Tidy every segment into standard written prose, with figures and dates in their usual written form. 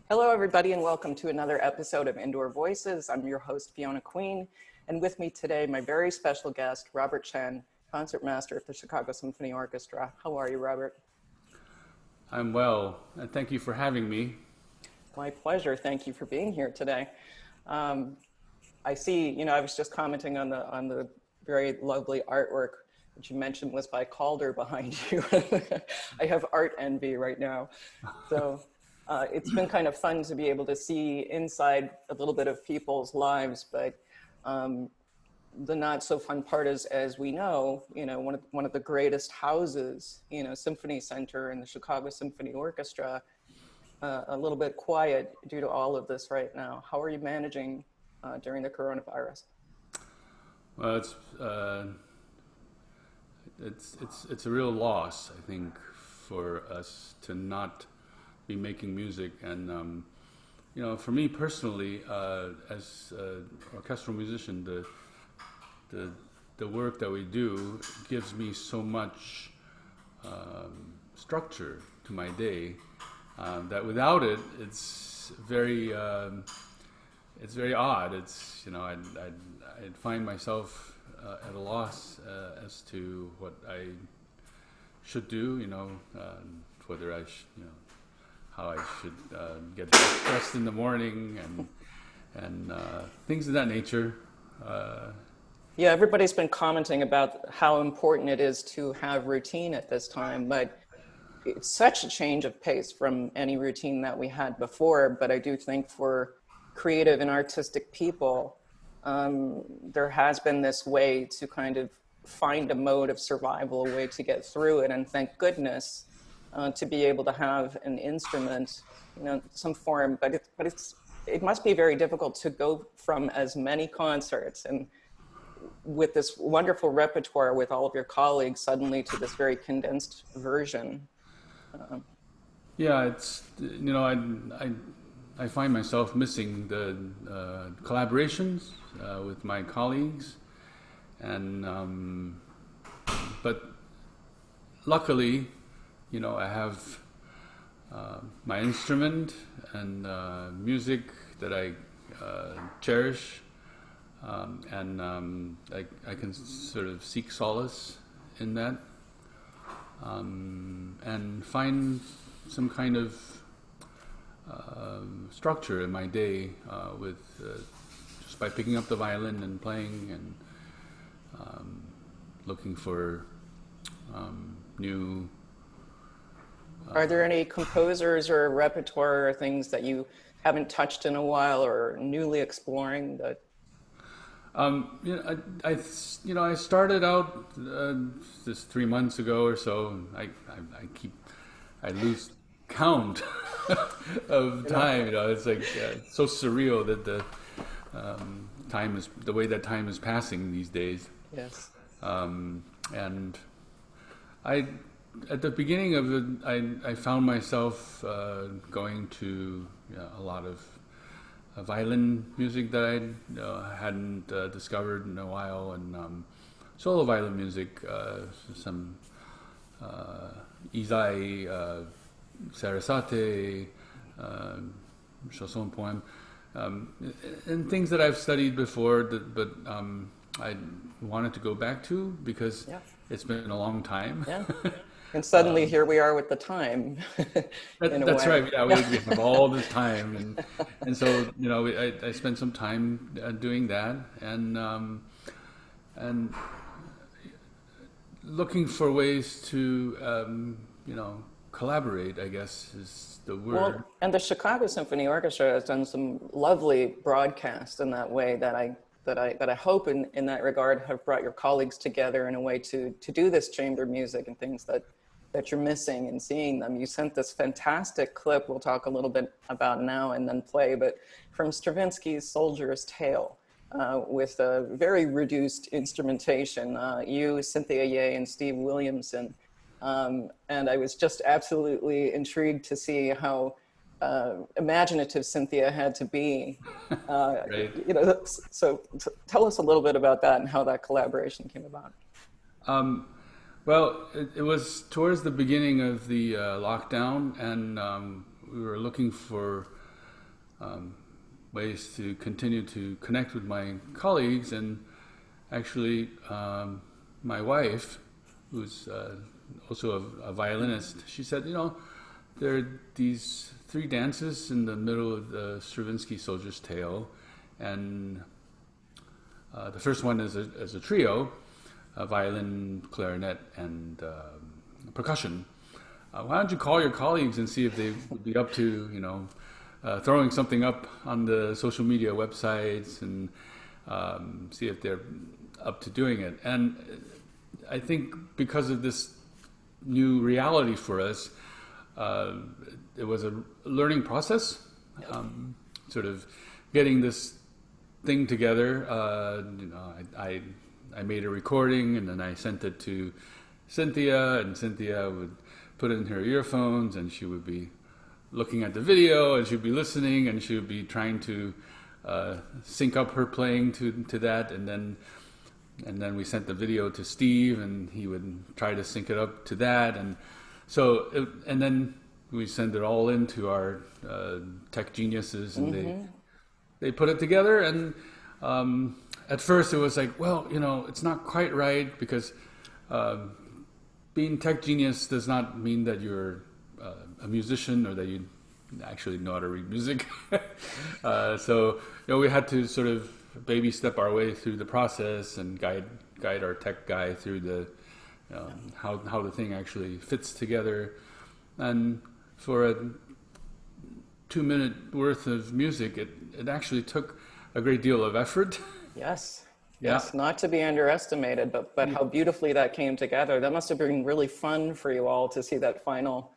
Hello, everybody, and welcome to another episode of Indoor Voices. I'm your host, Fiona Queen, and with me today, my very special guest, Robert Chen, concertmaster of the Chicago Symphony Orchestra. How are you, Robert? I'm well, and thank you for having me. My pleasure. Thank you for being here today. Um, I see, I was just commenting on the very lovely artwork that you mentioned was by Calder behind you. I have art envy right now. So it's been kind of fun to be able to see inside a little bit of people's lives, but the not so fun part is, as we know, one of the greatest houses, Symphony Center and the Chicago Symphony Orchestra, a little bit quiet due to all of this right now. How are you managing during the coronavirus? Well, it's a real loss, I think, for us to not be making music. And for me personally, as an orchestral musician, the work that we do gives me so much structure to my day that without it, it's very odd. I'd find myself at a loss as to what I should do. Whether I how I should get dressed in the morning and things of that nature. Yeah, everybody's been commenting about how important it is to have routine at this time, but it's such a change of pace from any routine that we had before. But I do think for creative and artistic people, there has been this way to kind of find a mode of survival, a way to get through it. And thank goodness to be able to have an instrument, some form, but it must be very difficult to go from as many concerts and with this wonderful repertoire with all of your colleagues suddenly to this very condensed version. Yeah, it's I find myself missing the collaborations with my colleagues, and but luckily, I have my instrument and music that I cherish, and I can sort of seek solace in that, and find some kind of structure in my day with just by picking up the violin and playing and looking for new. Are there any composers or repertoire or things that you haven't touched in a while or newly exploring that? I started out just 3 months ago or so. I lose count of time. It's like it's so surreal that the way that time is passing these days. Yes. And at the beginning of it, I found myself going to a lot of violin music that I hadn't discovered in a while, and solo violin music, some Isai, Sarasate, chanson poem, and things that I've studied before, but I wanted to go back to because it's been a long time. Yeah. And suddenly here we are with the time. That's right. Yeah, we have all this time, and so I spent some time doing that, and looking for ways to collaborate, I guess is the word. Well, and the Chicago Symphony Orchestra has done some lovely broadcasts in that way that I hope in that regard have brought your colleagues together in a way to do this chamber music and things that you're missing and seeing them. You sent this fantastic clip we'll talk a little bit about now and then play, but from Stravinsky's Soldier's Tale with a very reduced instrumentation. You, Cynthia Ye, and Steve Williamson. And I was just absolutely intrigued to see how imaginative Cynthia had to be. Right. So tell us a little bit about that and how that collaboration came about. Well, it was towards the beginning of the lockdown, and we were looking for ways to continue to connect with my colleagues. And actually, my wife, who's also a violinist, she said, there are these 3 dances in the middle of the Stravinsky Soldier's Tale, and the first one is a trio, violin, clarinet, and percussion. Why don't you call your colleagues and see if they would be up to, throwing something up on the social media websites, and see if they're up to doing it. And I think because of this new reality for us, it was a learning process, sort of getting this thing together. I made a recording, and then I sent it to Cynthia, and Cynthia would put it in her earphones, and she would be looking at the video, and she'd be listening, and she would be trying to sync up her playing to that, and then we sent the video to Steve, and he would try to sync it up to that, and so and then we send it all into our tech geniuses, and they put it together. And at first it was like, well, it's not quite right, because being tech genius does not mean that you're a musician or that you actually know how to read music. So we had to sort of baby step our way through the process and guide our tech guy through the how the thing actually fits together. And for a 2-minute worth of music, it actually took a great deal of effort. Yes. Yeah. Yes, not to be underestimated, but how beautifully that came together. That must have been really fun for you all to see that final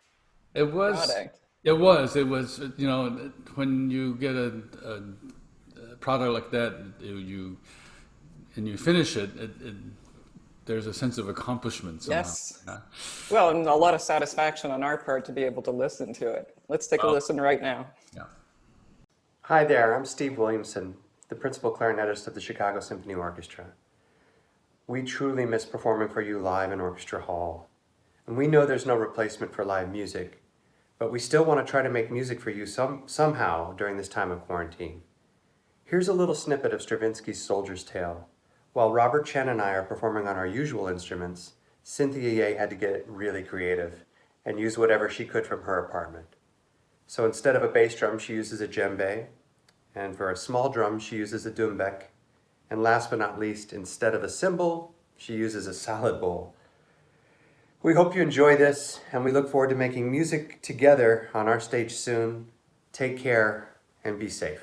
product. It was, when you get a product like that, you finish it, there's a sense of accomplishment somehow. Yes. Yeah. Well, and a lot of satisfaction on our part to be able to listen to it. Let's take a listen right now. Yeah. Hi there, I'm Steve Williamson, the principal clarinetist of the Chicago Symphony Orchestra. We truly miss performing for you live in Orchestra Hall. And we know there's no replacement for live music, but we still want to try to make music for you somehow during this time of quarantine. Here's a little snippet of Stravinsky's Soldier's Tale. While Robert, Chen, and I are performing on our usual instruments, Cynthia Ye had to get really creative and use whatever she could from her apartment. So instead of a bass drum, she uses a djembe, and for a small drum, she uses a doumbek, and last but not least, instead of a cymbal, she uses a salad bowl. We hope you enjoy this, and we look forward to making music together on our stage soon. Take care and be safe.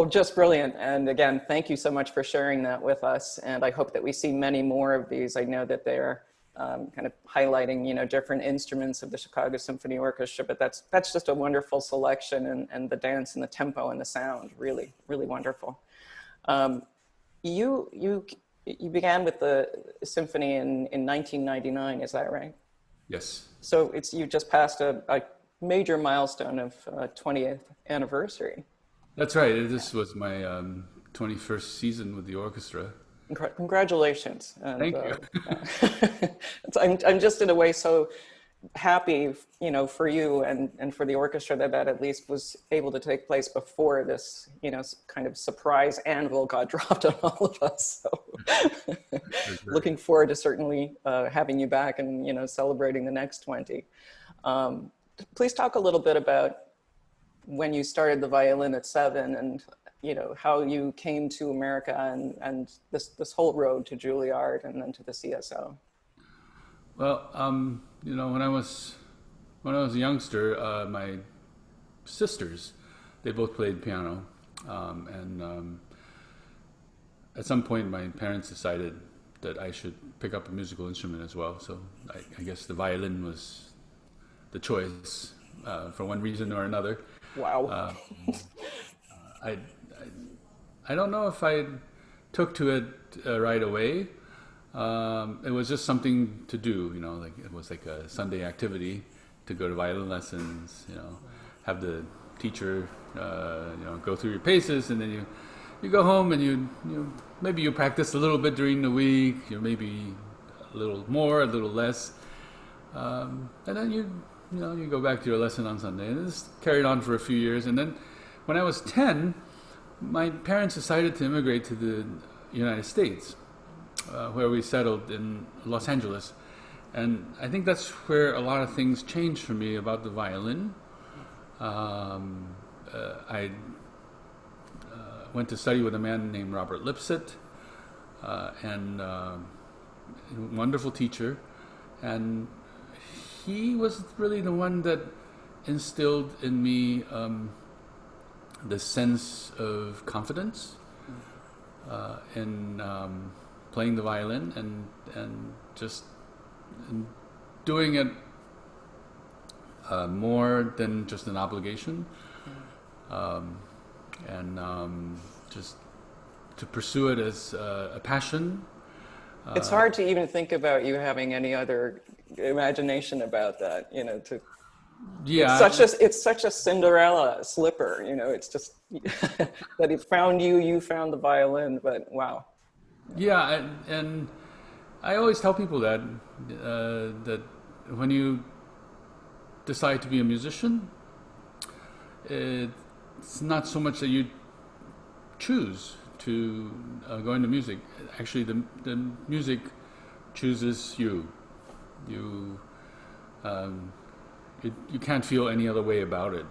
just brilliant. And again, thank you so much for sharing that with us. And I hope that we see many more of these. I know that they're kind of highlighting, different instruments of the Chicago Symphony Orchestra, but that's just a wonderful selection, and the dance and the tempo and the sound, really, really wonderful. You began with the symphony in 1999, is that right? Yes. So you just passed a major milestone of 20th anniversary. That's right. This was my 21st season with the orchestra. Congratulations. And, Thank you. I'm just in a way so happy, for you and for the orchestra that at least was able to take place before this, kind of surprise anvil got dropped on all of us. So looking forward to certainly having you back and, celebrating the next 20. Please talk a little bit about when you started the violin at 7 and how you came to America and this whole road to Juilliard and then to the CSO. Well, when I was a youngster, my sisters, they both played piano, and at some point my parents decided that I should pick up a musical instrument as well. So I guess the violin was the choice for one reason or another. Wow. I don't know if I took to it right away. It was just something to do, like it was like a Sunday activity to go to violin lessons, have the teacher, go through your paces, and then you go home and you maybe you practice a little bit during the week, maybe a little more, a little less, and then you go back to your lesson on Sunday, and this carried on for a few years, and then when I was 10, my parents decided to immigrate to the United States, where we settled in Los Angeles. And I think that's where a lot of things changed for me about the violin. I went to study with a man named Robert Lipset, and a wonderful teacher. And he was really the one that instilled in me the sense of confidence in playing the violin and just doing it more than just an obligation, and just to pursue it as a passion. It's hard to even think about you having any other imagination about that, Yeah, it's such a Cinderella slipper, it's just that it found you found the violin, but wow. Yeah, and I always tell people that that when you decide to be a musician, it's not so much that you choose to go into music. Actually, the music chooses you. You can't feel any other way about it.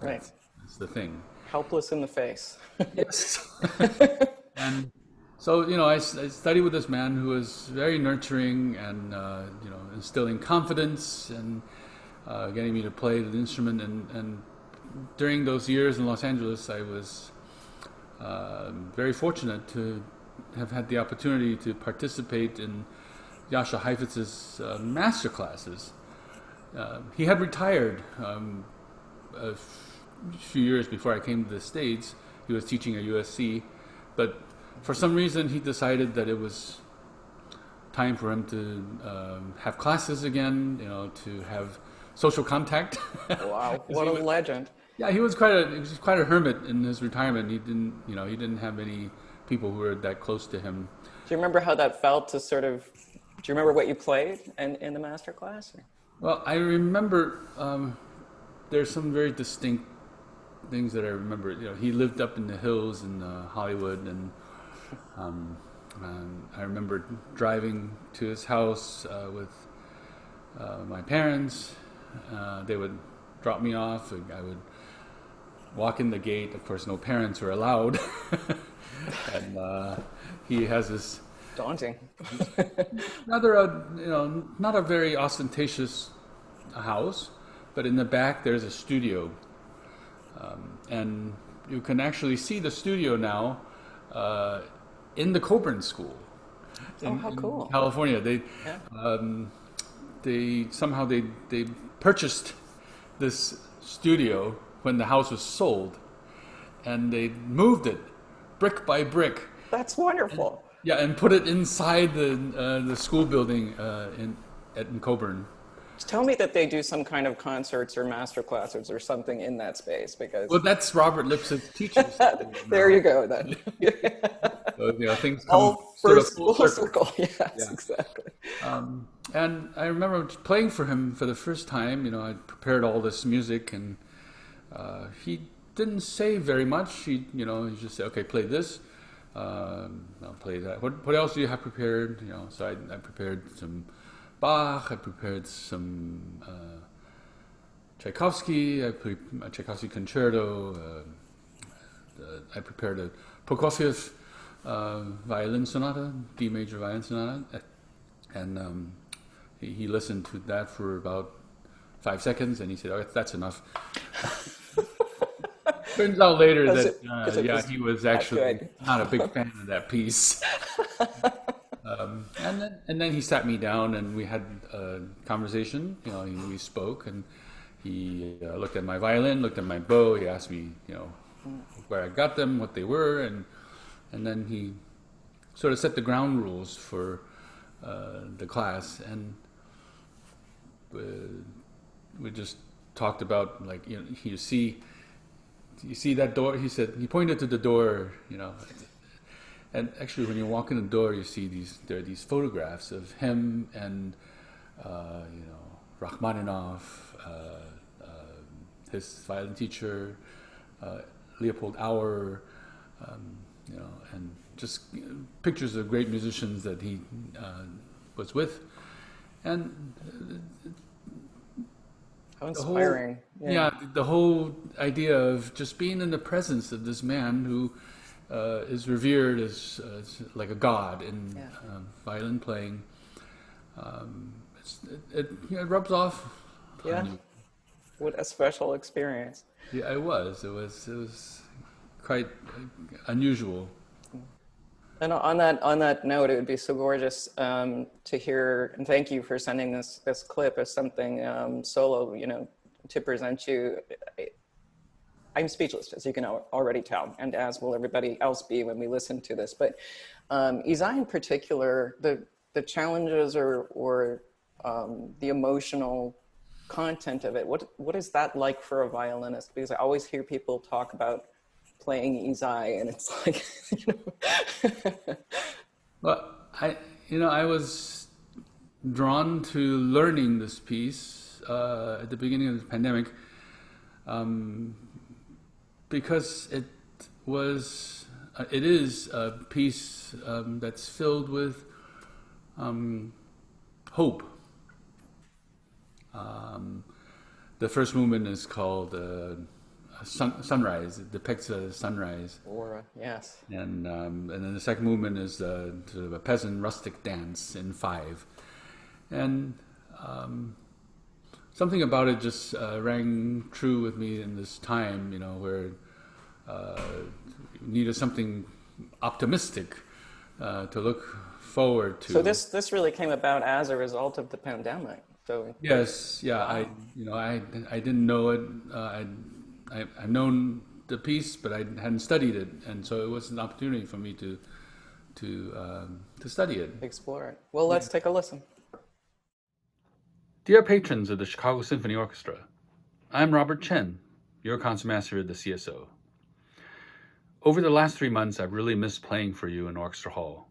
Right. That's the thing. Helpless in the face. Yes. And so, I studied with this man who was very nurturing and, instilling confidence and getting me to play the instrument. And during those years in Los Angeles, I was very fortunate to have had the opportunity to participate in Jascha Heifetz's master classes. He had retired a few years before I came to the States. He was teaching at USC, but for some reason he decided that it was time for him to have classes again, to have social contact. Wow, what a legend. Yeah, he was quite a hermit in his retirement. He didn't have any people who were that close to him. Do you remember how that felt to do you remember what you played in the master class? Well, I remember there's some very distinct things that I remember. He lived up in the hills in Hollywood, and I remember driving to his house with my parents. They would drop me off. I would walk in the gate. Of course, no parents were allowed. And he has this daunting. rather not a very ostentatious house, but in the back there's a studio, and you can actually see the studio now in the Coburn School. How cool. In California. They somehow they purchased this studio when the house was sold, and they moved it brick by brick. That's wonderful. And put it inside the school building in Coburn. Tell me that they do some kind of concerts or master classes or something in that space, because... Well, that's Robert Lips's teachers. There you go, then. So, things come All sort of first full full circle. circle. Yes, exactly. And I remember playing for him for the first time. I prepared all this music, and he didn't say very much. He just said, "Okay, play this. I'll play that. What else do you have prepared?" So I prepared some Bach. I prepared some Tchaikovsky. I put a Tchaikovsky Concerto. I prepared a Prokofiev violin sonata, D major violin sonata, and he listened to that for about 5 seconds, and he said, "Oh, that's enough." Turns out later that he was actually not a big fan of that piece. And then he sat me down, and we had a conversation. We spoke, and he looked at my violin, looked at my bow. He asked me, where I got them, what they were, and then he sort of set the ground rules for the class, and we just talked about, like, you see that door? He said, he pointed to the door, and actually when you walk in the door, you see there are these photographs of him and Rachmaninoff, his violin teacher, Leopold Auer, and just pictures of great musicians that he was with, and how inspiring! The whole idea of just being in the presence of this man who is revered as like a god in violin playing. It rubs off. Yeah. What a special experience. Yeah, it was. It was quite unusual. And on that note, it would be so gorgeous to hear, and thank you for sending this clip as something solo, to present you. I'm speechless, as you can already tell, and as will everybody else be when we listen to this. But Izai in particular, the challenges or the emotional content of it, what is that like for a violinist? Because I always hear people talk about playing Izai, and it's like, Well, I was drawn to learning this piece at the beginning of the pandemic because it is a piece that's filled with hope. The first movement is called Sunrise. It depicts a sunrise. Aura, yes. And then the second movement is sort of a peasant rustic dance in 5. And something about it just rang true with me in this time, where needed something optimistic to look forward to. So this really came about as a result of the pandemic. So yes, yeah, wow. I didn't know it. I've known the piece, but I hadn't studied it, and so it was an opportunity for me to study it, explore it. Well, let's take a listen. Dear patrons of the Chicago Symphony Orchestra, I'm Robert Chen, your concertmaster at the CSO. Over the last 3 months, I've really missed playing for you in Orchestra Hall.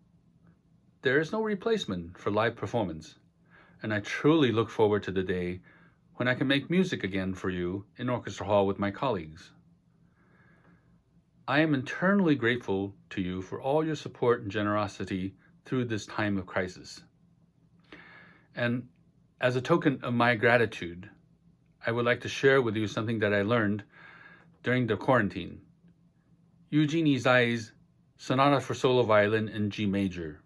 There is no replacement for live performance, and I truly look forward to the day when I can make music again for you in Orchestra Hall with my colleagues. I am eternally grateful to you for all your support and generosity through this time of crisis. And as a token of my gratitude, I would like to share with you something that I learned during the quarantine. Eugene Izai's Sonata for Solo Violin in G Major.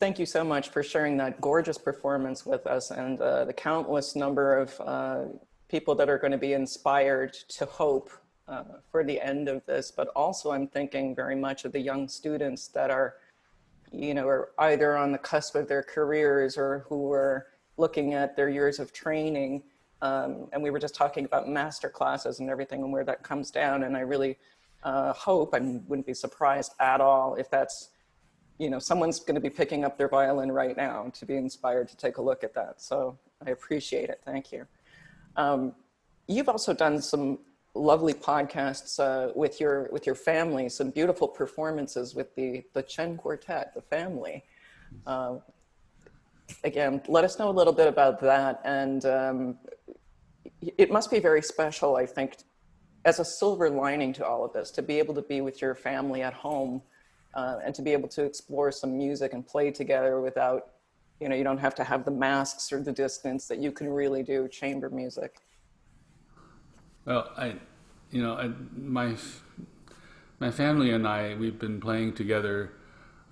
Thank you so much for sharing that gorgeous performance with us, and the countless number of people that are going to be inspired to hope for the end of this. But also I'm thinking very much of the young students that are, are either on the cusp of their careers or who are looking at their years of training. And we were just talking about master classes and everything and where that comes down. And I really hope, and wouldn't be surprised at all if that's, someone's going to be picking up their violin right now to be inspired to take a look at that. So I appreciate it. Thank you. You've also done some lovely podcasts with your family, some beautiful performances with the Chen Quartet, the family. Again, let us know a little bit about that. And it must be very special, I think, as a silver lining to all of this, to be able to be with your family at home and to be able to explore some music and play together without, you don't have to have the masks or the distance, that you can really do chamber music. Well, my family and I, we've been playing together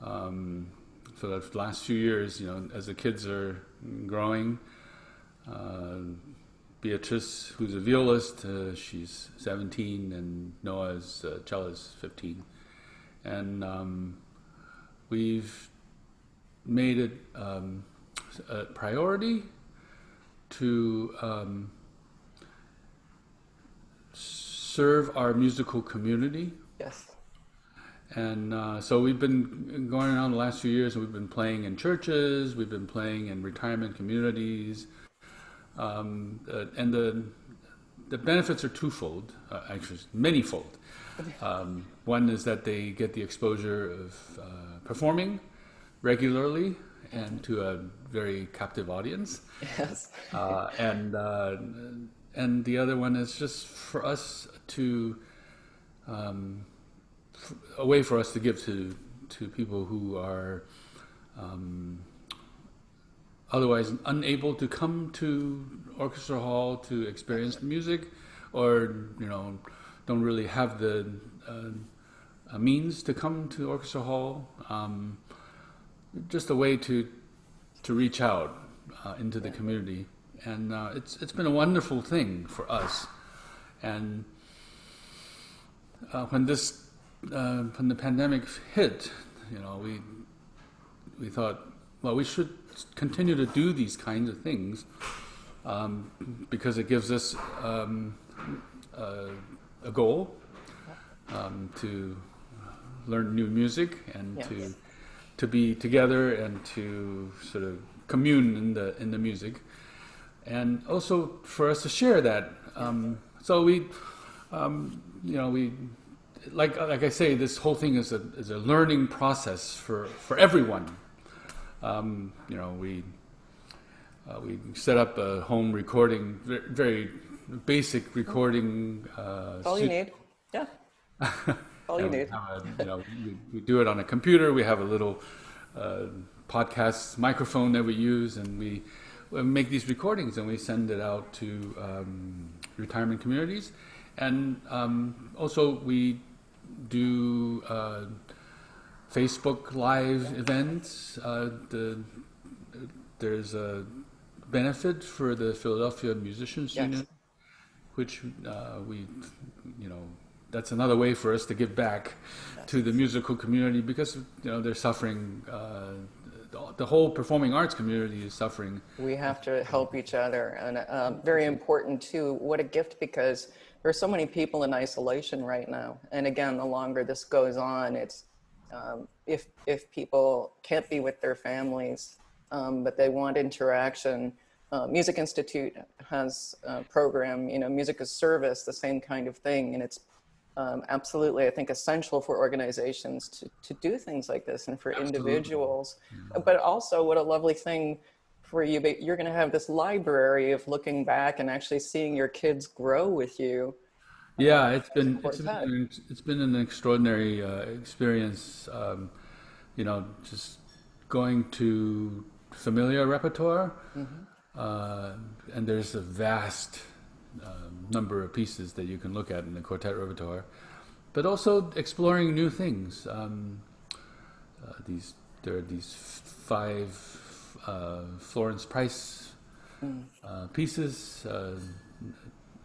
for the last few years, as the kids are growing. Beatrice, who's a violist, she's 17, and Noah's cellist, 15. And we've made it a priority to serve our musical community. Yes. And so we've been going around the last few years, and we've been playing in churches, we've been playing in retirement communities, and the benefits are twofold, actually manyfold. One is that they get the exposure of performing regularly and to a very captive audience. Yes. And the other one is just for us to a way for us to give to people who are otherwise unable to come to Orchestra Hall to experience the music, or don't really have the means to come to Orchestra Hall. Just a way to reach out into the community and it's been a wonderful thing for us. And when the pandemic hit, we thought, well, we should continue to do these kinds of things because it gives us a goal to learn new music and to be together and to sort of commune in the music, and also for us to share that. So we like I say, this whole thing is a learning process for everyone. We set up a home recording, very basic recording. All you need, yeah. All you need. We do it on a computer. We have a little podcast microphone that we use, and we make these recordings and we send it out to retirement communities. And also we do Facebook Live events. There's a benefit for the Philadelphia Musicians Union, which that's another way for us to give back to the musical community, because they're suffering. The whole performing arts community is suffering. We have to help each other, and very important too. What a gift, because there are so many people in isolation right now. And again, the longer this goes on, it's if people can't be with their families, but they want interaction. Music Institute has a program, Music as Service, the same kind of thing, and it's absolutely, I think, essential for organizations to do things like this, and for individuals. But also, what a lovely thing for you. But you're going to have this library of looking back and actually seeing your kids grow with you. Yeah, it's been an extraordinary experience. Just going to familiar repertoire, and there's a vast number of pieces that you can look at in the quartet repertoire, but also exploring new things. There are these 5 Florence Price pieces,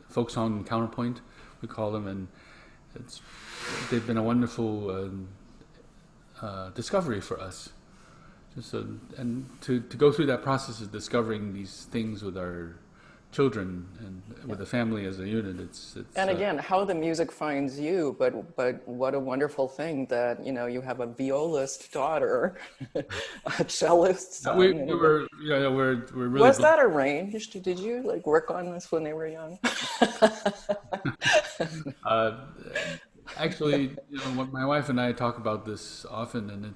folk song and counterpoint, we call them, and they've been a wonderful discovery for us. And to go through that process of discovering these things with our children and with the family as a unit, it's and again, how the music finds you, but what a wonderful thing that you have a violist daughter, a cellist son. We're really. Was that arranged? Did you work on this when they were young? Actually, my wife and I talk about this often, and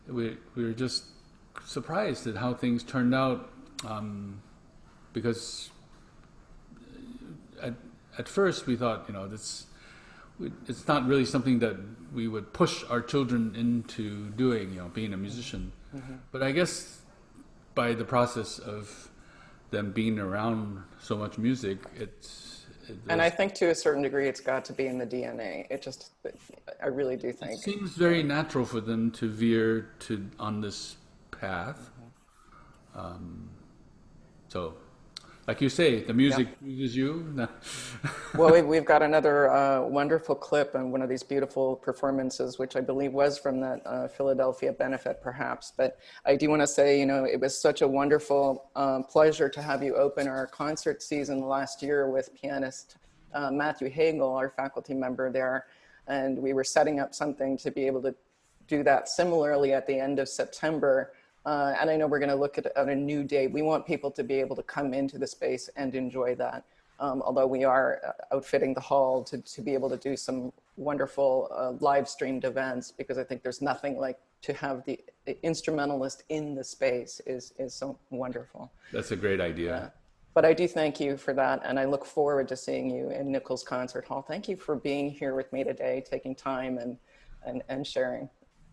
we're just surprised at how things turned out. Because at first we thought, it's not really something that we would push our children into doing, being a musician. But I guess by the process of them being around so much music, and I think to a certain degree it's got to be in the DNA. I really do think. It seems very natural for them to veer on this path. So, like you say, the music chooses you. Well, we've got another wonderful clip and one of these beautiful performances, which I believe was from that Philadelphia benefit, perhaps. But I do want to say, it was such a wonderful pleasure to have you open our concert season last year with pianist Matthew Hagel, our faculty member there. And we were setting up something to be able to do that similarly at the end of September. And I know we're going to look at a new date. We want people to be able to come into the space and enjoy that. Although we are outfitting the hall to be able to do some wonderful live streamed events, because I think there's nothing like to have the instrumentalist in the space is so wonderful. That's a great idea. But I do thank you for that, and I look forward to seeing you in Nichols Concert Hall. Thank you for being here with me today, taking time and sharing.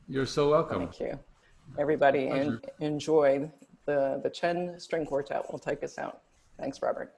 You're so welcome. Thank you. Everybody, enjoy the Chen String Quartet. Will take us out. Thanks, Robert.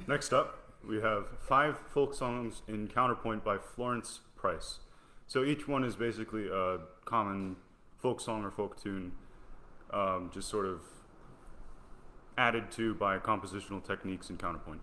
Next up, we have 5 folk songs in counterpoint by Florence Price. So each one is basically a common folk song or folk tune, just sort of added to by compositional techniques in counterpoint.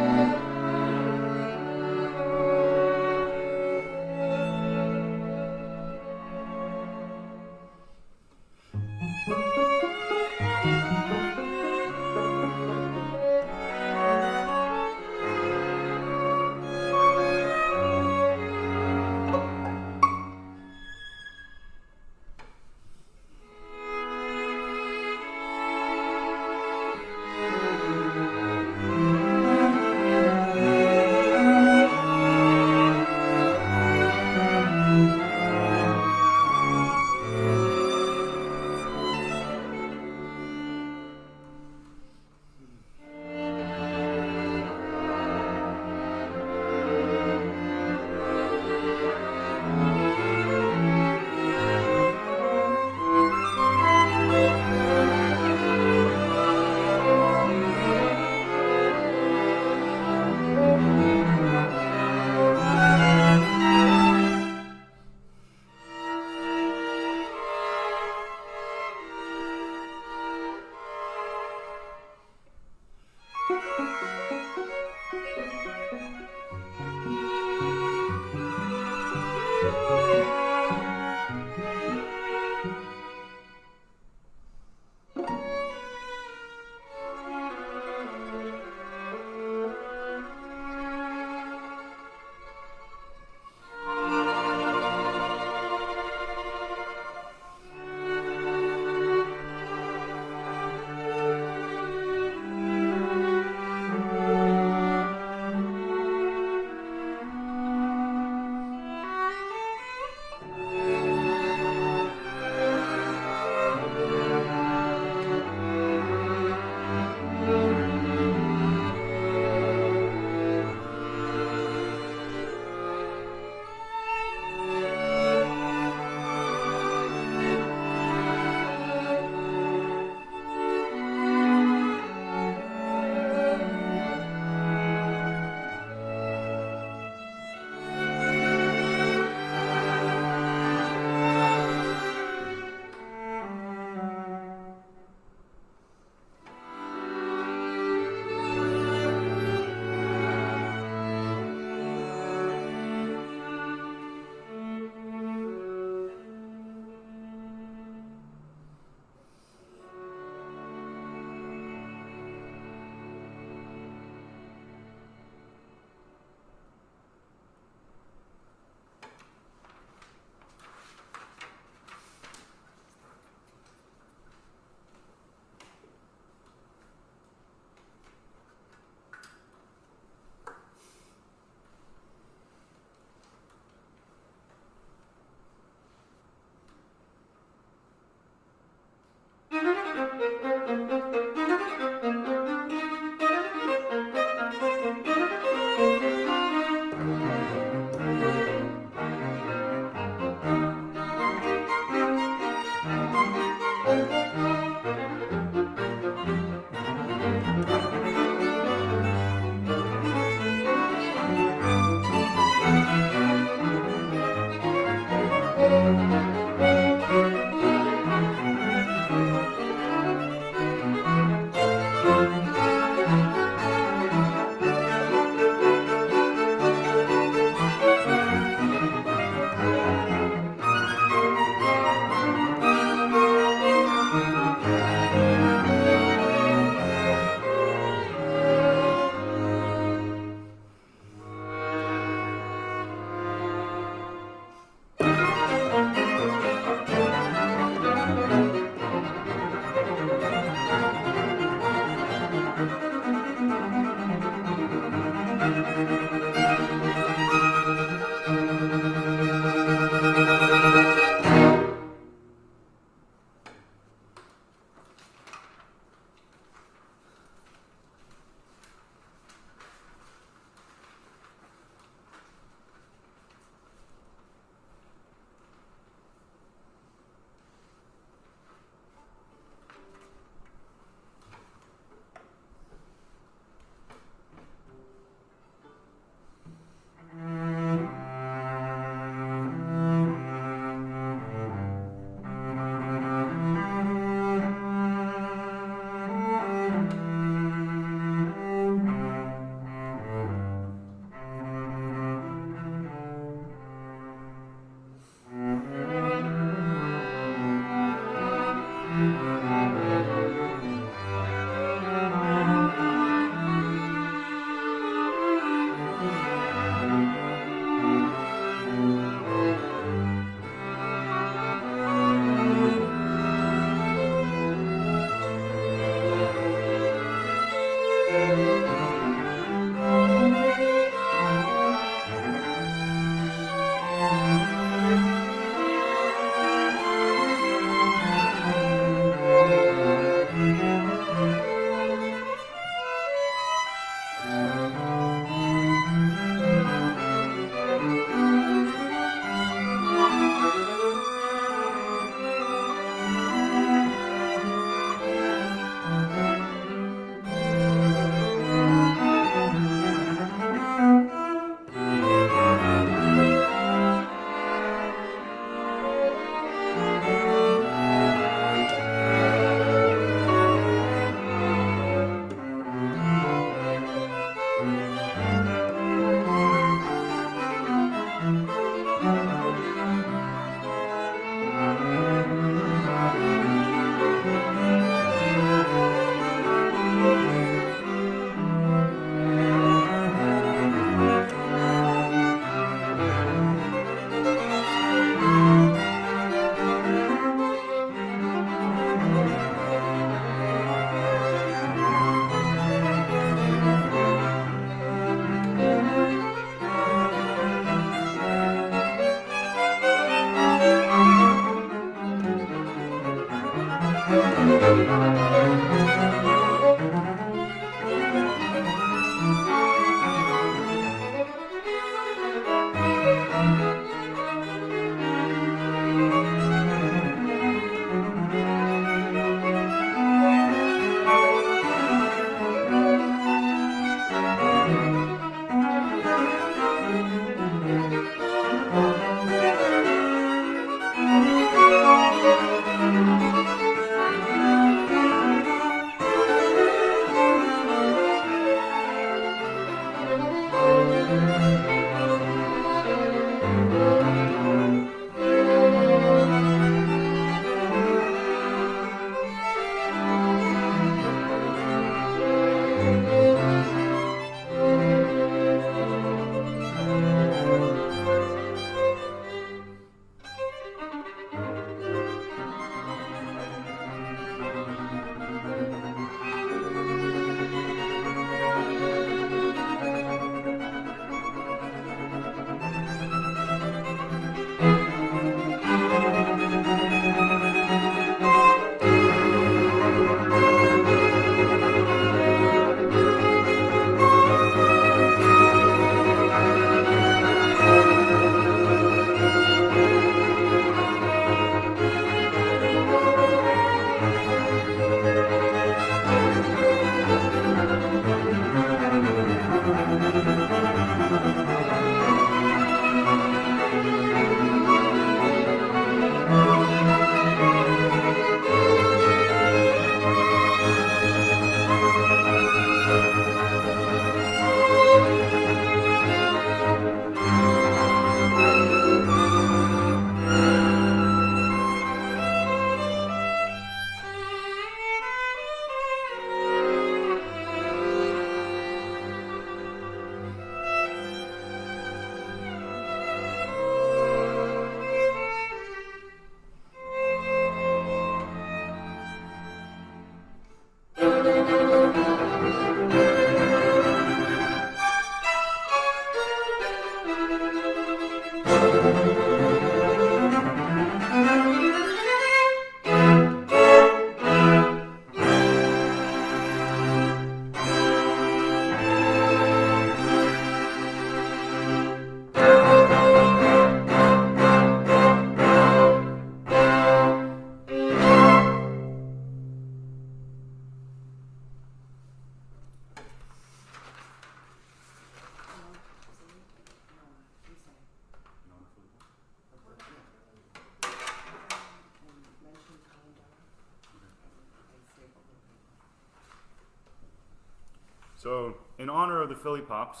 So, in honor of the Philly Pops,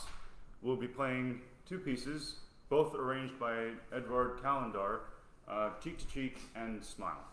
we'll be playing two pieces, both arranged by Edvard Kalendar, Cheek to Cheek and Smile.